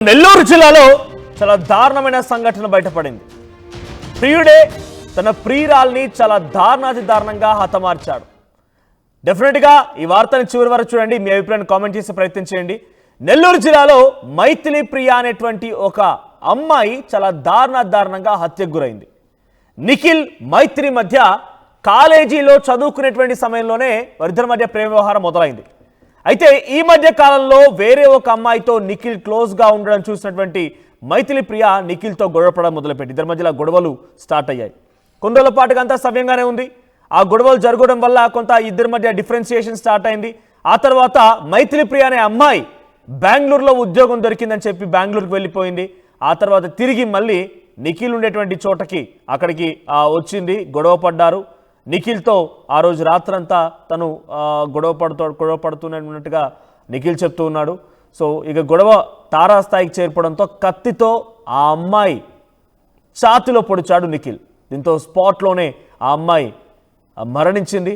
నెల్లూరు జిల్లాలో చాలా దారుణమైన సంఘటన బయటపడింది. ప్రియుడే తన ప్రియురాల్ని చాలా దారుణంగా హతమార్చాడు. డెఫినెట్గా ఈ వార్తని చివరి వరకు చూడండి, మీ అభిప్రాయాన్ని కామెంట్ చేసి ప్రయత్నం చేయండి. నెల్లూరు జిల్లాలో మైథిలి ప్రియ అనేటువంటి ఒక అమ్మాయి చాలా దారుణంగా హత్యకు గురైంది. నిఖిల్ మైత్రి మధ్య కాలేజీలో చదువుకునేటువంటి సమయంలోనే వారిద్దరి మధ్య ప్రేమ వ్యవహారం మొదలైంది. అయితే ఈ మధ్య కాలంలో వేరే ఒక అమ్మాయితో నిఖిల్ క్లోజ్గా ఉండడం చూసినటువంటి మైథిలి ప్రియ నిఖిల్తో గొడవపడడం మొదలుపెట్టి ఇద్దరి మధ్యలో గొడవలు స్టార్ట్ అయ్యాయి. కొన్ని రోజుల పాటుగా అంతా సవ్యంగానే ఉంది. ఆ గొడవలు జరగడం వల్ల కొంత ఇద్దరి మధ్య డిఫరెన్సియేషన్ స్టార్ట్ అయింది. ఆ తర్వాత మైథిలి ప్రియ అనే అమ్మాయి బెంగళూరులో ఉద్యోగం దొరికిందని చెప్పి బెంగళూరుకి వెళ్ళిపోయింది. ఆ తర్వాత తిరిగి మళ్ళీ నిఖిల్ ఉండేటువంటి చోటకి అక్కడికి వచ్చింది, గొడవ పడ్డారు. నిఖిల్తో ఆ రోజు రాత్రంతా తను గొడవ పడుతున్నట్టుగా నిఖిల్ చెప్తూ ఉన్నాడు. సో ఇక గొడవ తారాస్థాయికి చేరిపోవడంతో కత్తితో ఆ అమ్మాయి ఛాతీలో పొడిచాడు నిఖిల్. దీంతో స్పాట్లోనే ఆ అమ్మాయి మరణించింది.